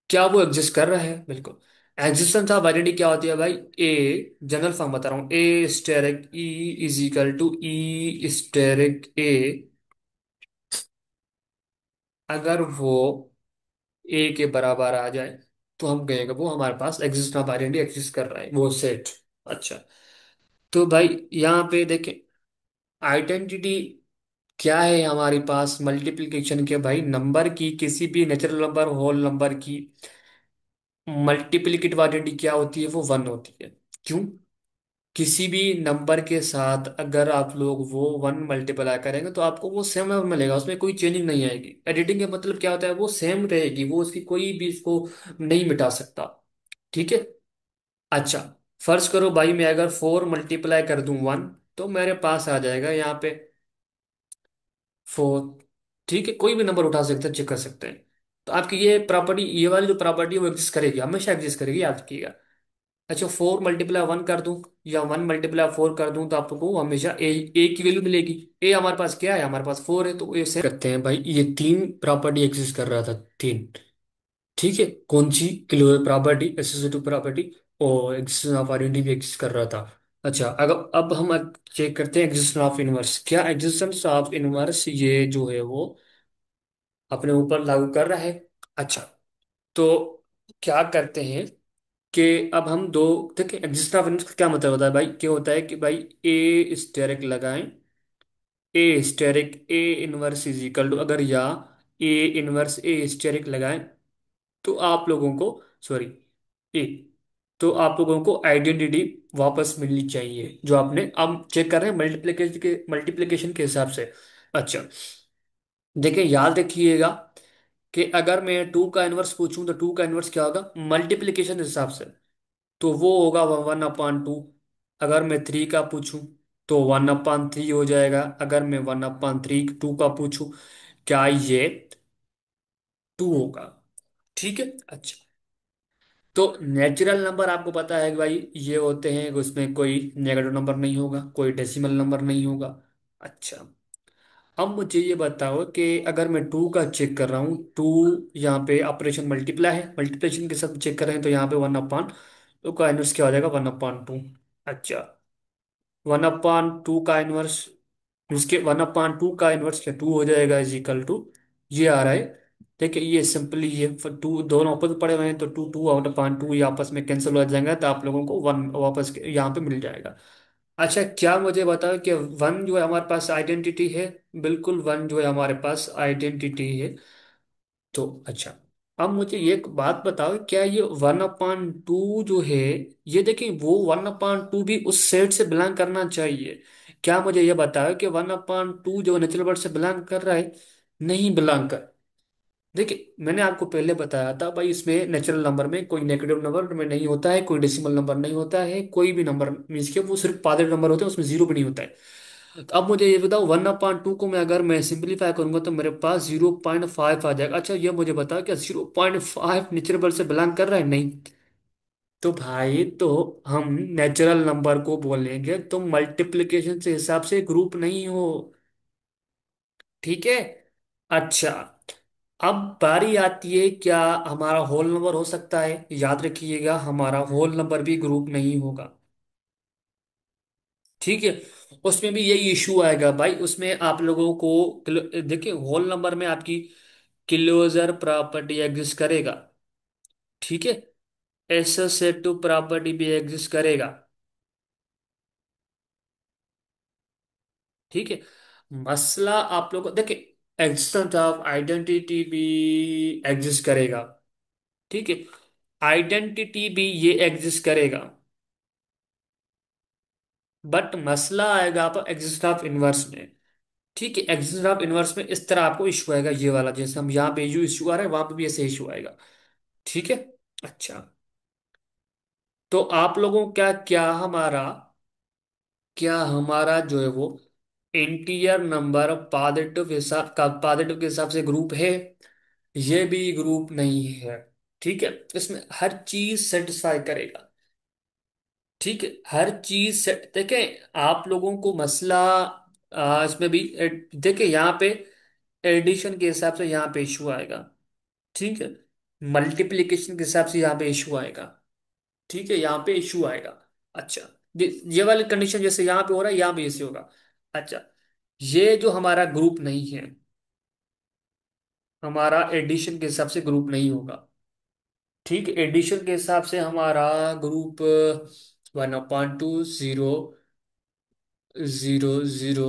S1: क्या वो एग्जिस्ट कर रहा है, बिल्कुल। एग्जिस्टेंस ऑफ आइडेंटिटी क्या होती है भाई, ए जनरल फॉर्म बता रहा हूँ, a asterisk e is equal to e asterisk a, अगर वो ए के बराबर आ जाए तो हम कहेंगे वो हमारे पास एग्जिस्टेंस ऑफ आइडेंटिटी एग्जिस्ट कर रहा है, वो सेट। अच्छा, तो भाई यहाँ पे देखें आइडेंटिटी क्या है हमारे पास मल्टीप्लिकेशन के भाई, नंबर की किसी भी नेचुरल नंबर होल नंबर की मल्टीप्लिकेटिव आइडेंटिटी क्या होती है, वो वन होती है। क्यों? किसी भी नंबर के साथ अगर आप लोग वो वन मल्टीप्लाई करेंगे तो आपको वो सेम नंबर मिलेगा, उसमें कोई चेंजिंग नहीं आएगी। एडिटिंग का मतलब क्या होता है, वो सेम रहेगी, वो उसकी कोई भी इसको नहीं मिटा सकता। ठीक है। अच्छा, फर्ज करो भाई मैं अगर फोर मल्टीप्लाई कर दूं वन, तो मेरे पास आ जाएगा यहाँ पे फोर। ठीक है, कोई भी नंबर उठा सकते हैं, चेक कर सकते हैं। तो आपकी ये प्रॉपर्टी, ये वाली जो प्रॉपर्टी है वो एग्जिस्ट करेगी, हमेशा एग्जिस्ट करेगी, याद रखिएगा। अच्छा, फोर मल्टीप्लाई वन कर दूं या वन मल्टीप्लाई फोर कर दूं, तो आपको हमेशा ए की वैल्यू मिलेगी। ए हमारे पास क्या है, हमारे पास फोर है, तो ये से करते हैं भाई, ये तीन प्रॉपर्टी एग्जिस्ट कर रहा था, तीन। ठीक है, कौन सी? क्लोजर प्रॉपर्टी, एसोसिएटिव प्रॉपर्टी, और एग्जिस्टेंस ऑफ आइडेंटिटी भी एग्जिस्ट कर रहा था। अच्छा, अगर अब हम चेक करते हैं एग्जिस्टेंस ऑफ इनवर्स, क्या एग्जिस्टेंस ऑफ इनवर्स ये जो है वो अपने ऊपर लागू कर रहा है। अच्छा, तो क्या करते हैं कि अब हम दो, देखिए एग्जिस्टेंस ऑफ इनवर्स का क्या मतलब होता है भाई, क्या होता है कि भाई ए स्टेरिक लगाएं, a asterisk a inverse is equal to, अगर या ए इनवर्स ए स्टेरिक लगाएं, तो आप लोगों को, सॉरी, ए, तो आप लोगों को आइडेंटिटी वापस मिलनी चाहिए, जो आपने, अब चेक कर रहे हैं मल्टीप्लिकेशन के हिसाब से। अच्छा, देखिए याद रखिएगा कि अगर मैं टू का इनवर्स पूछूं तो टू का इनवर्स क्या होगा मल्टीप्लिकेशन के हिसाब से, तो वो होगा वन अपॉन टू। अगर मैं थ्री का पूछूं तो वन अपॉन थ्री हो जाएगा। अगर मैं वन अपॉन थ्री टू का पूछूं, क्या ये टू होगा? ठीक है। अच्छा, तो नेचुरल नंबर आपको पता है कि भाई ये होते हैं कि उसमें कोई नेगेटिव नंबर नहीं होगा, कोई डेसिमल नंबर नहीं होगा। अच्छा, अब मुझे ये बताओ कि अगर मैं टू का चेक कर रहा हूँ, टू यहाँ पे ऑपरेशन मल्टीप्लाई है, मल्टीप्लिकेशन के साथ चेक कर रहे हैं, तो यहाँ पे वन अपॉन टू का इनवर्स क्या हो जाएगा, वन अपॉन टू। अच्छा, वन अपॉन टू का इनवर्स, इसके वन अपॉन टू का इनवर्स क्या टू हो जाएगा, इज इक्वल टू, ये आ रहा है। देखिए ये सिंपली, ये टू दोनों अपोजिट पड़े हुए हैं, तो two two out upon two ये आपस में कैंसिल हो जाएंगे, तो आप लोगों को वन वापस यहाँ पे मिल जाएगा। अच्छा, क्या मुझे बताओ कि वन जो है हमारे पास आइडेंटिटी है? बिल्कुल, वन जो है हमारे पास आइडेंटिटी है। तो अच्छा, अब मुझे ये एक बात बताओ, क्या ये वन अपान टू जो है, ये देखिए वो वन अपान टू भी उस सेट से बिलोंग करना चाहिए। क्या मुझे ये बताओ कि वन अपान टू जो नेचुरल वर्ड से बिलोंग कर रहा है? नहीं बिलोंग कर। देखिए मैंने आपको पहले बताया था भाई, इसमें नेचुरल नंबर में कोई नेगेटिव नंबर में नहीं होता है, कोई डेसिमल नंबर नहीं होता है, कोई भी नंबर मीन्स के वो सिर्फ पॉजिटिव नंबर होते हैं, उसमें जीरो भी नहीं होता है। तो अब मुझे ये बताओ, वन अपॉइंट टू को मैं अगर मैं सिंप्लीफाई करूंगा तो मेरे पास 0.5 आ जाएगा। अच्छा, ये मुझे बताओ क्या 0.5 नेचुरल से बिलोंग कर रहा है? नहीं। तो भाई, तो हम नेचुरल नंबर को बोलेंगे तो मल्टीप्लिकेशन से हिसाब से ग्रुप नहीं हो। ठीक है। अच्छा, अब बारी आती है, क्या हमारा होल नंबर हो सकता है? याद रखिएगा, हमारा होल नंबर भी ग्रुप नहीं होगा। ठीक है, उसमें भी यही इशू आएगा भाई, उसमें आप लोगों को देखिए होल नंबर में आपकी क्लोजर प्रॉपर्टी एग्जिस्ट करेगा। ठीक है, एसोसिएटिव प्रॉपर्टी भी एग्जिस्ट करेगा। ठीक है, मसला आप लोग देखिए एग्जिस्टेंस ऑफ आइडेंटिटी भी एग्जिस्ट करेगा। ठीक है, आइडेंटिटी भी ये एग्जिस्ट करेगा, बट मसला आएगा आप एग्जिस्ट ऑफ इनवर्स में। ठीक है, एग्जिस्ट ऑफ इनवर्स में इस तरह आपको इशू आएगा, ये वाला जैसे हम यहाँ पे यू इशू आ रहा है, वहां पे भी ऐसे इशू आएगा। ठीक है। अच्छा, तो आप लोगों क्या हमारा जो है वो इंटीजर नंबर पॉजिटिव के हिसाब से ग्रुप है? ये भी ग्रुप नहीं है। ठीक है, इसमें हर चीज सेटिस्फाई करेगा। ठीक है, हर चीज से देखें आप लोगों को मसला, इसमें भी देखिए यहाँ पे एडिशन के हिसाब से यहाँ पे इशू आएगा। ठीक है, मल्टीप्लिकेशन के हिसाब से यहाँ पे इशू आएगा। ठीक है, यहाँ पे इशू आएगा। अच्छा, ये वाली कंडीशन जैसे यहाँ पे हो रहा है, यहाँ पे ऐसे होगा। अच्छा, ये जो हमारा ग्रुप नहीं है, हमारा एडिशन के हिसाब से ग्रुप नहीं होगा। ठीक, एडिशन के हिसाब से हमारा group one upon two zero zero zero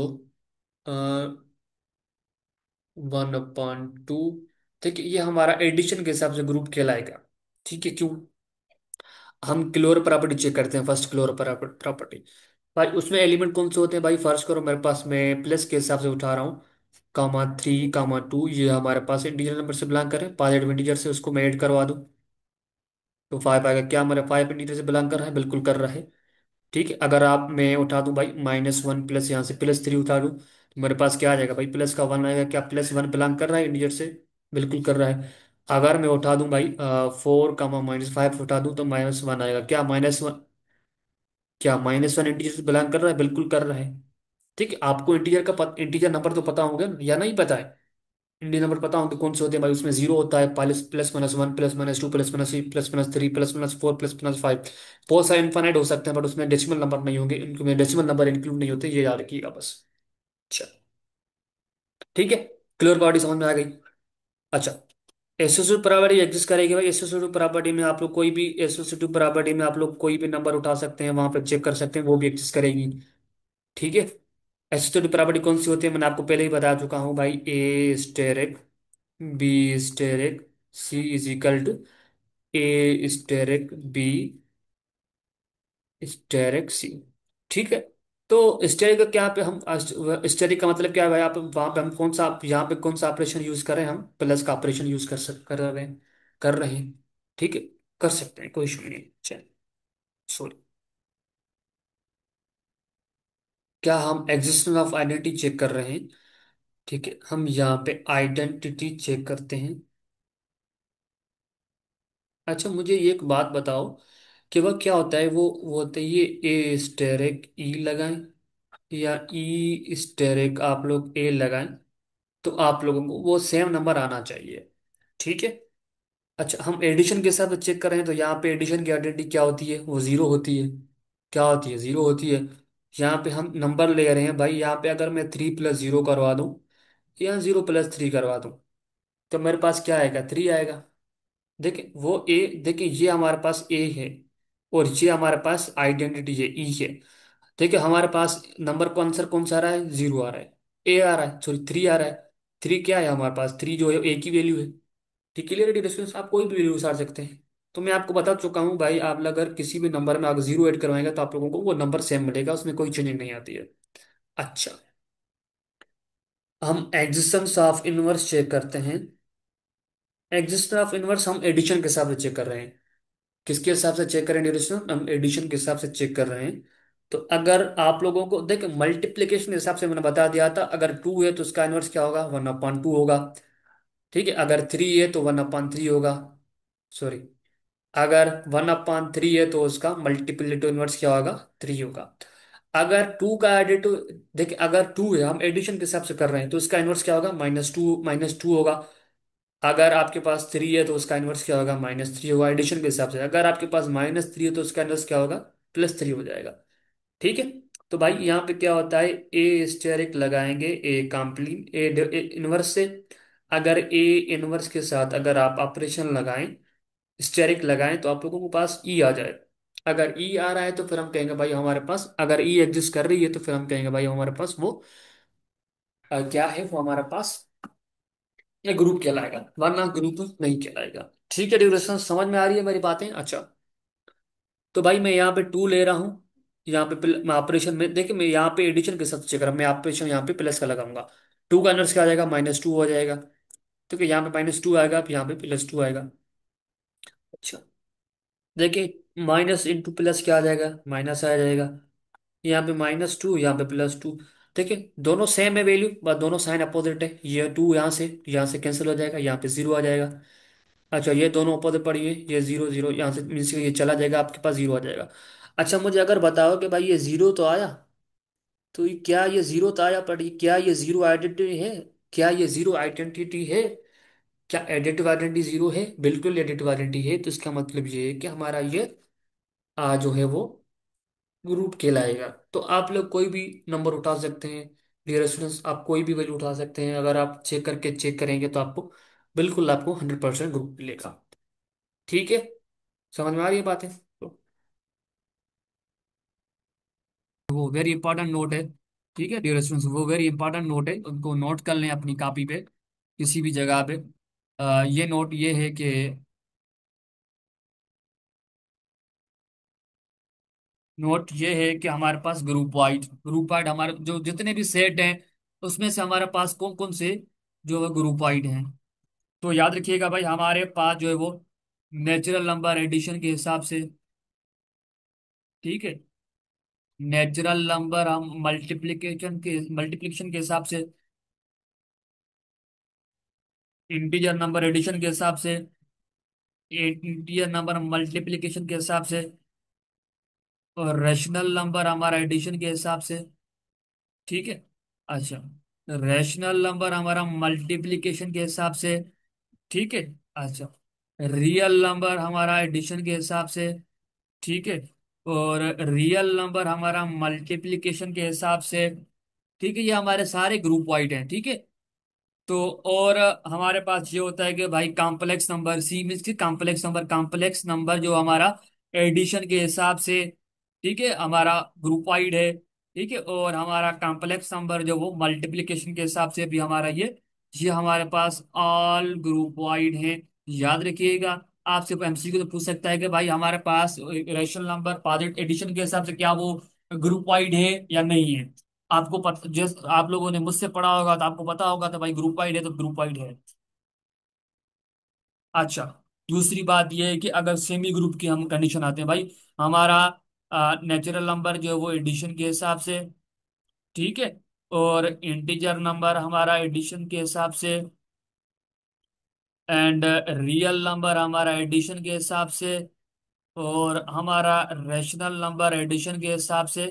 S1: one upon two. ठीक है, ये हमारा एडिशन के हिसाब से ग्रुप कहलाएगा। ठीक है, क्यों? हम क्लोर प्रॉपर्टी चेक करते हैं, फर्स्ट क्लोर प्रॉपर्टी। भाई उसमें एलिमेंट कौन से होते हैं भाई? फर्स्ट करो, मेरे पास मैं प्लस के हिसाब से उठा रहा हूँ। कामा 3 कामा 2, ये हमारे पास इंटीजर नंबर से बिलोंग करें, 5 एडवांटीजर से उसको मैं ऐड करवा दूँ तो 5 आएगा। क्या हमारे 5 इंटीजर से बिलोंग कर रहा है? बिल्कुल कर रहा है। ठीक है, अगर आप मैं उठा दूं भाई -1 प्लस यहाँ से +3 उठा दूं तो मेरे पास क्या आ जाएगा भाई? प्लस का 1 आएगा। क्या +1 बिलोंग कर रहा है इंटीजर से? बिल्कुल कर रहा है। अगर मैं उठा दूं भाई 4 कामा -5 उठा दूं तो -1 आएगा। क्या -1? क्या -1 इंटीजर से बिलोंग कर रहा है? बिल्कुल कर रहा है। ठीक है, आपको इंटीजर नंबर तो पता होंगे ना, या नहीं पता है? इंटीजर नंबर पता होंगे कौन से होते हैं भाई? उसमें जीरो होता है, प्लस प्लस -1 प्लस -2 प्लस-3 प्लस-3 प्लस-4 प्लस-5। बहुत सारे इनफाइनाइट हो सकते हैं, बट उसमें डेसिमल नंबर नहीं होंगे, इनमें डेसिमल नंबर इंक्लूड नहीं होते, ये याद रखिएगा बस। अच्छा, ठीक है, क्लियर बॉडी समझ में आ गई। अच्छा, एसोसिएटिव प्रॉपर्टी एग्जिस्ट करेगी भाई। एसोसिएटिव प्रॉपर्टी में आप लोग कोई भी एसोसिएटिव प्रॉपर्टी में आप लोग कोई भी नंबर उठा सकते हैं, वहां पे चेक कर सकते हैं, वो भी एग्जिस्ट करेगी। ठीक है, एसोसिएटिव प्रॉपर्टी कौन सी होती है? मैंने आपको पहले ही बता चुका हूँ भाई। A asterisk, b asterisk, c is equal to a asterisk b asterisk c. ठीक है, तो स्टेरिक का क्या पे हम स्टेरिक का मतलब क्या है भाई? आप वहां पे हम कौन सा, यहाँ पे कौन सा ऑपरेशन यूज कर रहे हैं? हम प्लस का ऑपरेशन यूज कर रहे हैं। ठीक है, कर सकते हैं, कोई इशू नहीं है। चलिए, सॉरी। क्या हम एग्जिस्टेंस ऑफ आइडेंटिटी चेक कर रहे हैं? ठीक है, हम यहाँ पे आइडेंटिटी चेक करते हैं। अच्छा, मुझे एक बात बताओ कि वह क्या होता है, वो होता है ये ए स्टेरिक ई लगाएं या ई स्टेरिक आप लोग ए लगाएं, तो आप लोगों को वो सेम नंबर आना चाहिए। ठीक है। अच्छा, हम एडिशन के साथ चेक कर रहे हैं, तो यहाँ पे एडिशन की आइडेंटिटी क्या होती है? वो जीरो होती है। क्या होती है? जीरो होती है। यहाँ पे हम नंबर ले रहे हैं भाई, यहाँ पे अगर मैं 3+0 करवा दूं या 0+3 करवा दूं तो मेरे पास क्या आएगा? 3 आएगा। देखिए वो ए, देखिए ये हमारे पास ए है और ये हमारे पास आइडेंटिटी है, ई है। देखिए हमारे पास नंबर का आंसर कौन सा आ रहा है? 0 आ रहा है। ए आ रहा है, सॉरी 3 आ रहा है। 3 क्या है हमारे पास? 3 जो है ए की वैल्यू है। ठीक, क्लियरिटी डिस्टेंस आप कोई भी वैल्यू उतार सकते हैं। तो मैं आपको बता चुका हूँ भाई, आप अगर किसी भी नंबर में अगर 0 ऐड करवाएंगे तो आप लोगों को वो नंबर सेम मिलेगा, उसमें कोई चेंजिंग नहीं आती है। अच्छा, हम एग्जिस्टेंस ऑफ इनवर्स चेक करते हैं। एग्जिस्टेंस ऑफ इनवर्स हम एडिशन के हिसाब से चेक कर रहे हैं। किसके हिसाब से चेक करें ड्यूरेशन? हम एडिशन के हिसाब से चेक कर रहे हैं। तो अगर आप लोगों को देख, मल्टीप्लिकेशन के हिसाब से मैंने बता दिया था, अगर 2 है तो उसका इनवर्स क्या होगा? 1/2 होगा। ठीक है, अगर 3 है तो 1/3 होगा। सॉरी, अगर 1/3 है तो उसका मल्टीप्लिकेटिव इनवर्स क्या होगा? 3 होगा। अगर 2 का एडिटिव, देखिए अगर 2 है, हम एडिशन के हिसाब से कर रहे हैं, तो इसका इनवर्स क्या होगा? -2 होगा। अगर आपके पास 3 है तो उसका इनवर्स क्या होगा? -3 होगा एडिशन के हिसाब से। अगर आपके पास -3 है तो उसका इनवर्स क्या होगा? +3 हो जाएगा। ठीक है, तो भाई यहाँ पे क्या होता है? ए स्टेरिक लगाएंगे ए कॉम्प्लीट ए इनवर्स से। अगर ए इनवर्स के साथ अगर आप ऑपरेशन लगाएं, स्टेरिक लगाएं, तो आप लोगों के पास ई आ जाए। अगर ई आ रहा है तो फिर हम कहेंगे भाई हमारे पास, अगर ई एग्जिस्ट कर रही है तो फिर हम कहेंगे भाई हमारे पास वो क्या है? वो हमारे पास ये ग्रुप कहलाएगा, वरना ग्रुप नहीं कहलाएगा। ठीक है, ड्यूरेशन समझ में आ रही है मेरी बातें? अच्छा, तो भाई मैं यहाँ पे 2 ले रहा हूँ। यहाँ पे मैं ऑपरेशन में देखिए, मैं यहाँ पे एडिशन के साथ चेक कर रहा हूँ, मैं ऑपरेशन यहाँ पे प्लस का लगाऊंगा। 2 का इनवर्स क्या आ जाएगा? -2 हो जाएगा। ठीक है, यहाँ पे -2 आएगा, यहाँ पे +2 आएगा। अच्छा, देखिए माइनस इंटू प्लस क्या आ जाएगा? माइनस आ जाएगा। यहाँ पे -2, यहाँ पे +2। ठीक है, दोनों सेम है वैल्यू, बस दोनों साइन अपोजिट है। ये 2 यहाँ से कैंसिल हो जाएगा, यहाँ पे 0 आ जाएगा। अच्छा, ये दोनों अपोजिट पड़ी है, ये 0 0 यहाँ से मीन्स ये चला जाएगा, आपके पास 0 आ जाएगा। अच्छा, मुझे अगर बताओ कि भाई ये 0 तो आया, तो क्या ये 0 तो आया, पर क्या ये 0 आइडेंटिटी है? क्या ये 0 आइडेंटिटी है? क्या एडिटिव आइडेंटिटी 0 है? बिल्कुल एडिटिव आइडेंटिटी है। तो इसका मतलब ये है कि हमारा ये जो है वो ग्रुप कहलाएगा। तो आप लोग कोई भी नंबर उठा सकते हैं, डियर स्टूडेंट्स, आप कोई भी वैल्यू उठा सकते हैं। अगर आप चेक करेंगे तो आपको बिल्कुल आपको 100% ग्रुप मिलेगा। ठीक है, समझ में आ रही है बातें? तो वो वेरी इंपॉर्टेंट नोट है। ठीक है डियर स्टूडेंट्स, वो वेरी इंपॉर्टेंट नोट है, उनको नोट कर लें अपनी कॉपी पे, किसी भी जगह पे। ये नोट ये है कि नोट ये है कि हमारे पास ग्रुप वाइड हमारे जो जितने भी सेट हैं उसमें से हमारे पास कौन कौन से जो है ग्रुप वाइड हैं। तो याद रखिएगा भाई, हमारे पास जो है वो नेचुरल नंबर एडिशन के हिसाब से, ठीक है, नेचुरल नंबर हम मल्टीप्लिकेशन के हिसाब से, इंटीजर नंबर एडिशन के हिसाब से, इंटीजर नंबर मल्टीप्लिकेशन के हिसाब से, और रैशनल नंबर हमारा एडिशन के हिसाब से, ठीक है। अच्छा, रैशनल नंबर हमारा मल्टीप्लिकेशन के हिसाब से, ठीक है। अच्छा, रियल नंबर हमारा एडिशन के हिसाब से, ठीक है। और रियल नंबर हमारा मल्टीप्लिकेशन के हिसाब से, ठीक है। ये हमारे सारे ग्रुप वाइड हैं, ठीक है। तो और हमारे पास ये होता है कि भाई कॉम्प्लेक्स नंबर, सी मीन्स की कॉम्प्लेक्स नंबर जो हमारा एडिशन के हिसाब से, ठीक है, हमारा ग्रुप वाइड है, ठीक है। और हमारा कॉम्प्लेक्स नंबर जो वो मल्टीप्लिकेशन के हिसाब से भी हमारा ये हमारे पास ऑल ग्रुप वाइड है। याद रखिएगा, आपसे एमसीक्यू तो पूछ सकता है कि भाई हमारे पास रेशनल नंबर पॉजिटिव एडिशन के हिसाब से क्या वो ग्रुप वाइड है या नहीं है। आपको पता, जिस आप लोगों ने मुझसे पढ़ा होगा तो आपको पता होगा, तो भाई ग्रुप वाइड है तो ग्रुप वाइड है। अच्छा, दूसरी बात यह है कि अगर सेमी ग्रुप की हम कंडीशन आते हैं भाई, हमारा नेचुरल नंबर जो है वो एडिशन के हिसाब से, ठीक है। और इंटीजर नंबर हमारा एडिशन के हिसाब से, एंड रियल नंबर हमारा एडिशन के हिसाब से, और हमारा रैशनल नंबर एडिशन के हिसाब से,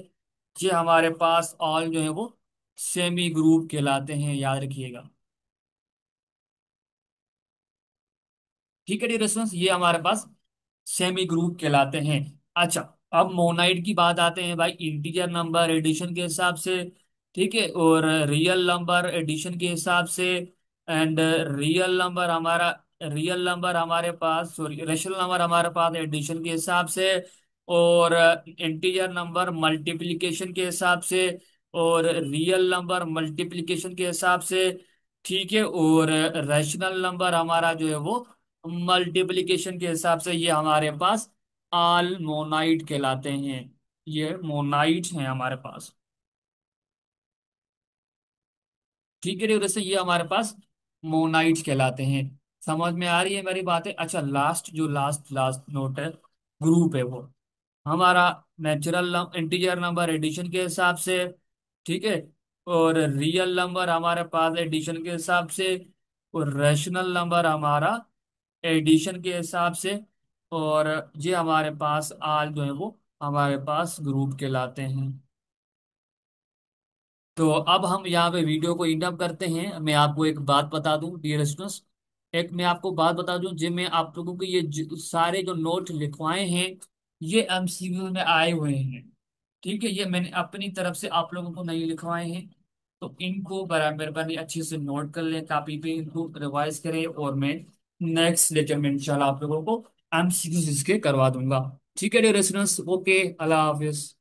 S1: ये हमारे पास ऑल जो है वो सेमी ग्रुप कहलाते हैं, याद रखिएगा। ठीक है डियर स्टूडेंट्स, ये हमारे पास सेमी ग्रुप कहलाते हैं। अच्छा, अब मोनाइड की बात आते हैं भाई, इंटीजर नंबर एडिशन के हिसाब से, ठीक है। और रियल नंबर एडिशन के हिसाब से, एंड रियल नंबर हमारे पास, सॉरी, रेशनल नंबर हमारे पास एडिशन के हिसाब से, और इंटीजर नंबर मल्टीप्लिकेशन के हिसाब से, और रियल नंबर मल्टीप्लिकेशन के हिसाब से, ठीक है। और रैशनल नंबर हमारा जो है वो मल्टीप्लिकेशन के हिसाब से, ये हमारे पास आल मोनाइट कहलाते हैं। ये मोनाइट हैं हमारे पास, ठीक है। वैसे ये हमारे पास मोनाइट्स कहलाते हैं। समझ में आ रही है मेरी बातें? अच्छा, लास्ट लास्ट नोट है, ग्रुप है वो हमारा नेचुरल इंटीजर नंबर एडिशन के हिसाब से, ठीक है। और रियल नंबर हमारे पास एडिशन के हिसाब से, और रैशनल नंबर हमारा एडिशन के हिसाब से, और ये हमारे पास आल जो है वो हमारे पास ग्रुप कहलाते हैं। तो अब हम यहाँ पे वीडियो को इंड अप करते हैं। मैं आपको एक बात बता दूं डियर स्टूडेंट्स, एक मैं आपको बात बता दूं, जिनमें आप लोगों को ये सारे जो नोट लिखवाए हैं ये एमसीक्यू में आए हुए हैं, ठीक है। ये मैंने अपनी तरफ से आप लोगों को नहीं लिखवाए हैं। तो इनको बराबर बनी अच्छे से नोट कर लें, कॉपी पे इनको रिवाइज करें, और मैं नेक्स्ट लेक्चर में इंशाल्लाह आप लोगों को एमसीक्यू इसके करवा दूंगा। ठीक है डियर स्टूडेंट्स, ओके, अल्लाह हाफिज।